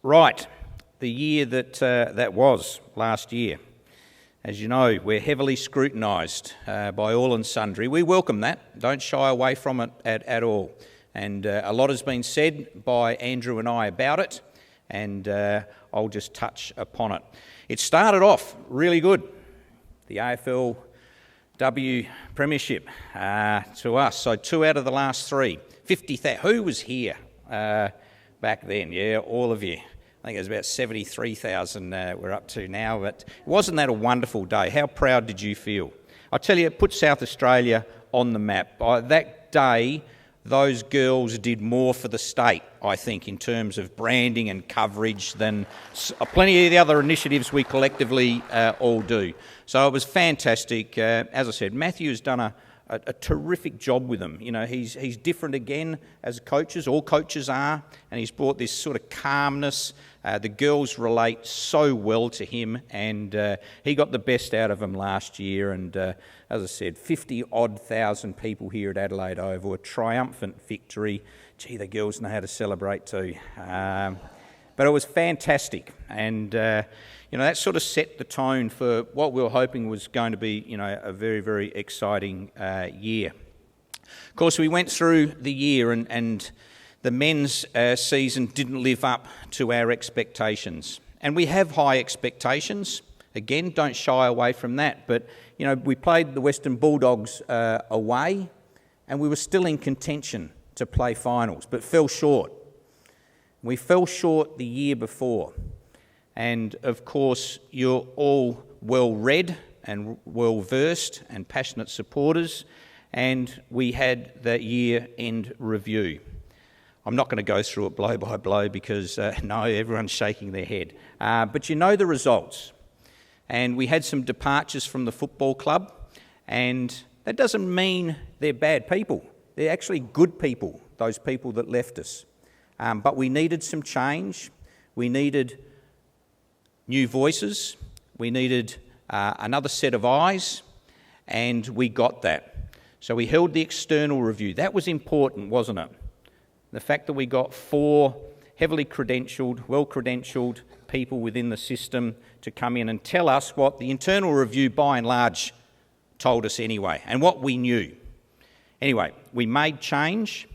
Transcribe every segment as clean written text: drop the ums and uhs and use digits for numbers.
Right, the year that was last year. As you know, we're heavily scrutinised by all and sundry. We welcome that. Don't shy away from it at all. And a lot has been said by Andrew and I about it, and I'll just touch upon it. It started off really good. The AFLW Premiership to us. So 2 out of the last 3. 50,000. Who was here back then? Yeah, all of you. I think it was about 73,000 we're up to now, but wasn't that a wonderful day? How proud did you feel? I tell you, it put South Australia on the map. By that day, those girls did more for the state, I think, in terms of branding and coverage than plenty of the other initiatives we collectively all do. So it was fantastic. As I said, Matthew has done a terrific job with them. You know, he's different again as coaches. All coaches are, and he's brought this sort of calmness. The girls relate so well to him, and he got the best out of them last year. And as I said, 50-odd thousand people here at Adelaide Oval, a triumphant victory. Gee, the girls know how to celebrate too. But it was fantastic, and that sort of set the tone for what we were hoping was going to be, a very, very exciting year. Of course, we went through the year, and the men's season didn't live up to our expectations. And we have high expectations. Again, don't shy away from that. But, we played the Western Bulldogs away, and we were still in contention to play finals, but fell short. We fell short the year before. And, of course, you're all well-read and well-versed and passionate supporters, and we had the year-end review. I'm not going to go through it blow by blow because, no, everyone's shaking their head. But you know the results. And we had some departures from the football club, and that doesn't mean they're bad people. They're actually good people, those people that left us. But we needed some change. We needed new voices. We needed another set of eyes, and we got that. So we held the external review. That was important, wasn't it? The fact that we got 4 heavily credentialed, well-credentialed people within the system to come in and tell us what the internal review, by and large, told us anyway, and what we knew. Anyway, we made change,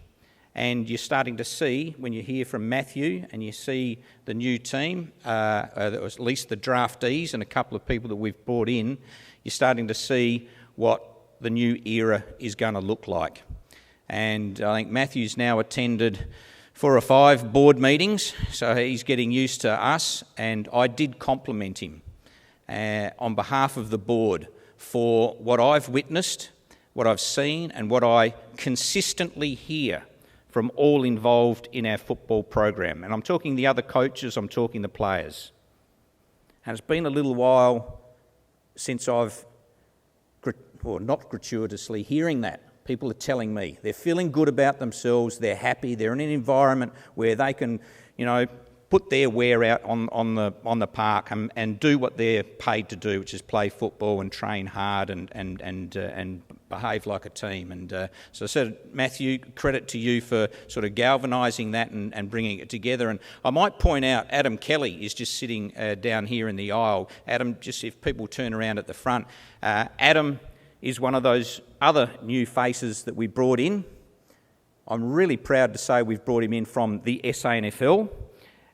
and you're starting to see, when you hear from Matthew and you see the new team, at least the draftees and a couple of people that we've brought in, you're starting to see what the new era is going to look like. And I think Matthew's now attended 4 or 5 board meetings, so he's getting used to us, and I did compliment him on behalf of the board for what I've witnessed, what I've seen, and what I consistently hear from all involved in our football program. And I'm talking the other coaches, I'm talking the players. And it's been a little while since I've, not gratuitously, hearing that. People are telling me they're feeling good about themselves, they're happy, they're in an environment where they can, put their wear out on the park and do what they're paid to do, which is play football and train hard and behave like a team. And so I said, Matthew, credit to you for sort of galvanising that and bringing it together. And I might point out, Adam Kelly is just sitting down here in the aisle. Adam, just if people turn around at the front, Adam is one of those other new faces that we brought in. I'm really proud to say we've brought him in from the SANFL,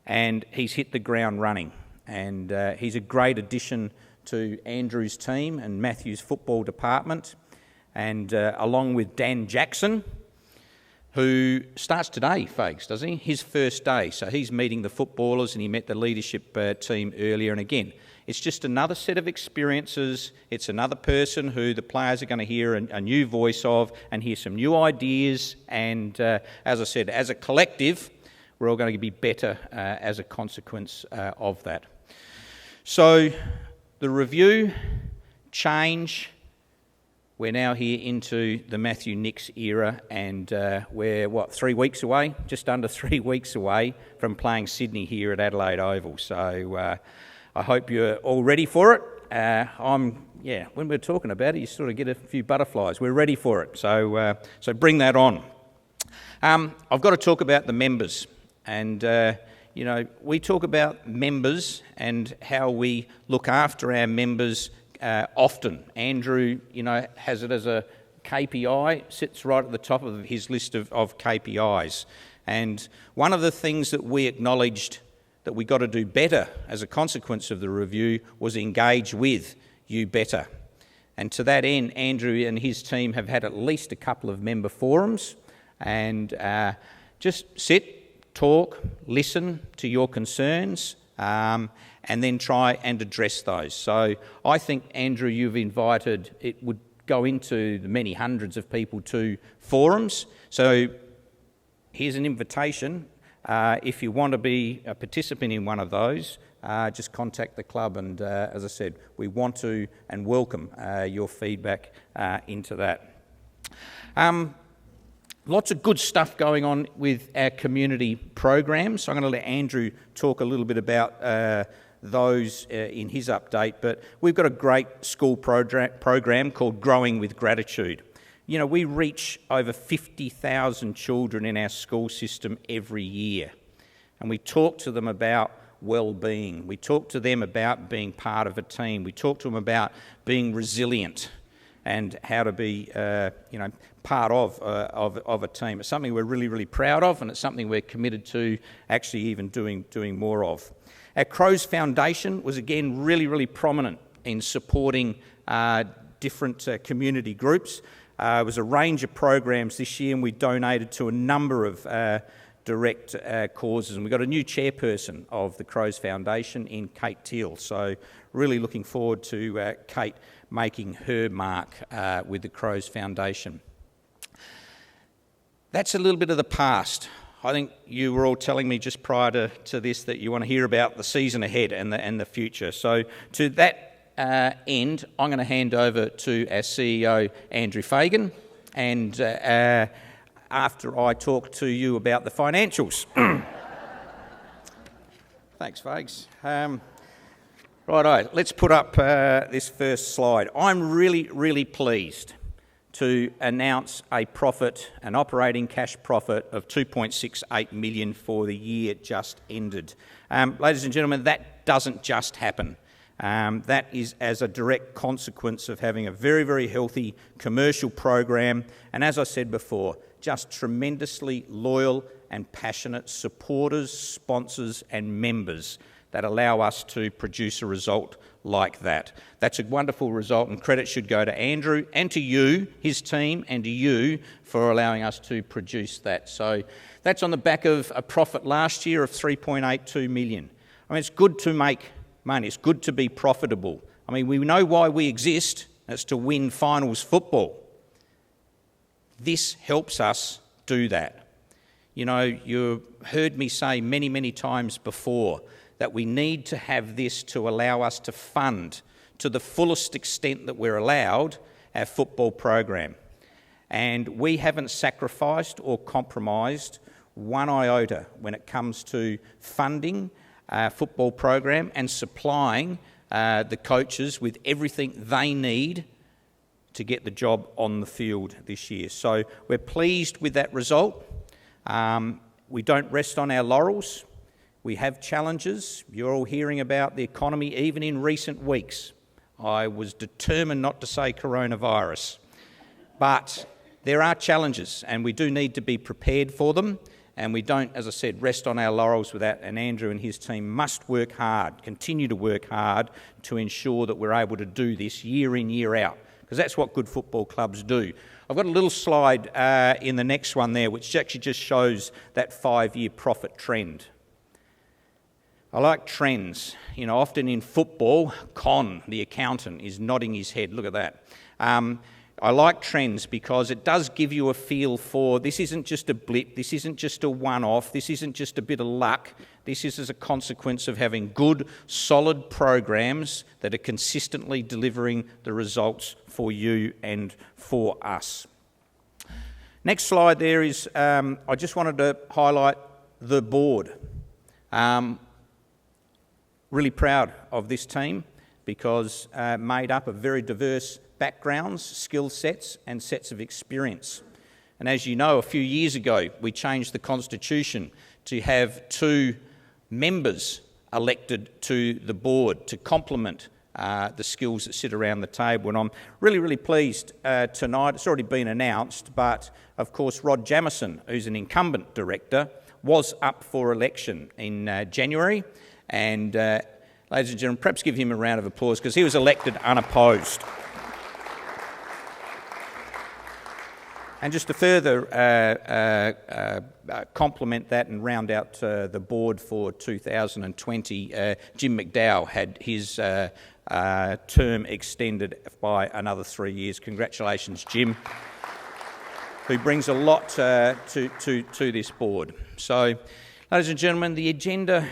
and he's hit the ground running. And he's a great addition to Andrew's team and Matthew's football department, and along with Dan Jackson, who starts today, folks, doesn't he? His first day. So he's meeting the footballers, and he met the leadership team earlier. And again, it's just another set of experiences. It's another person who the players are going to hear a new voice of and hear some new ideas. And as I said, as a collective, we're all going to be better as a consequence of that. So the review, change. We're now here into the Matthew Nix era, and we're, 3 weeks away? Just under 3 weeks away from playing Sydney here at Adelaide Oval. So I hope you're all ready for it. When we're talking about it, you sort of get a few butterflies. We're ready for it, so bring that on. I've got to talk about the members, and we talk about members and how we look after our members often. Andrew, has it as a KPI, sits right at the top of his list of KPIs. And one of the things that we acknowledged that we got to do better as a consequence of the review was engage with you better. And to that end, Andrew and his team have had at least a couple of member forums and just sit, talk, listen to your concerns, and then try and address those. So I think, Andrew, you've invited, it would go into the many hundreds of people to forums. So here's an invitation. If you want to be a participant in one of those, just contact the club, and as I said, we want to and welcome your feedback into that. Lots of good stuff going on with our community programs. I'm going to let Andrew talk a little bit about those in his update, but we've got a great school program called Growing with Gratitude. We reach over 50,000 children in our school system every year, and we talk to them about well-being. We talk to them about being part of a team. We talk to them about being resilient and how to be, part of a team. It's something we're really, really proud of, and it's something we're committed to actually even doing more of. Our Crows Foundation was again really, really prominent in supporting different community groups. It was a range of programs this year, and we donated to a number of direct causes. And we've got a new chairperson of the Crows Foundation in Kate Teal. So really looking forward to Kate making her mark with the Crows Foundation. That's a little bit of the past. I think you were all telling me just prior to this that you want to hear about the season ahead and the future. So to that end, I'm going to hand over to our CEO, Andrew Fagan, and after I talk to you about the financials. Thanks, Fags. Righto, let's put up this first slide. I'm really, really pleased to announce an operating cash profit of 2.68 million for the year just ended. Ladies and gentlemen, that doesn't just happen. That is as a direct consequence of having a very, very healthy commercial program, and as I said before, just tremendously loyal and passionate supporters, sponsors and members that allow us to produce a result like that. That's a wonderful result, and credit should go to Andrew and to you, his team, and to you for allowing us to produce that. So that's on the back of a profit last year of 3.82 million. I mean, it's good to make money. It's good to be profitable. I mean, we know why we exist. It's to win finals football. This helps us do that. You heard me say many, many times before that we need to have this to allow us to fund, to the fullest extent that we're allowed, our football program. And we haven't sacrificed or compromised one iota when it comes to funding our football program and supplying the coaches with everything they need to get the job on the field this year. So we're pleased with that result. We don't rest on our laurels. We have challenges. You're all hearing about the economy even in recent weeks. I was determined not to say coronavirus. But there are challenges, and we do need to be prepared for them, and we don't, as I said, rest on our laurels with that, and Andrew and his team must work hard, continue to work hard to ensure that we're able to do this year in, year out, because that's what good football clubs do. I've got a little slide in the next one there which actually just shows that 5-year profit trend. I like trends. Often in football, Con, the accountant, is nodding his head. Look at that. I like trends because it does give you a feel for this isn't just a blip, this isn't just a one-off, this isn't just a bit of luck. This is as a consequence of having good, solid programs that are consistently delivering the results for you and for us. Next slide there is, I just wanted to highlight the board. Really proud of this team because made up of very diverse backgrounds, skill sets and sets of experience. And as you know, a few years ago we changed the constitution to have 2 members elected to the board to complement the skills that sit around the table. And I'm really, really pleased tonight. It's already been announced, but of course Rod Jamieson, who's an incumbent director, was up for election in January. And ladies and gentlemen, perhaps give him a round of applause because he was elected unopposed. And just to further complement that and round out the board for 2020, Jim McDowell had his term extended by another 3 years. Congratulations, Jim, who brings a lot to this board. So, ladies and gentlemen, the agenda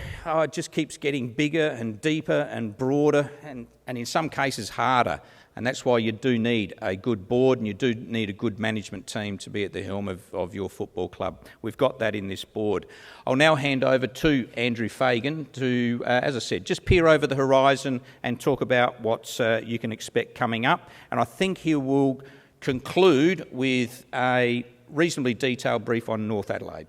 just keeps getting bigger and deeper and broader and in some cases harder. And that's why you do need a good board and you do need a good management team to be at the helm of your football club. We've got that in this board. I'll now hand over to Andrew Fagan to, as I said, just peer over the horizon and talk about what you can expect coming up. And I think he will conclude with a reasonably detailed brief on North Adelaide.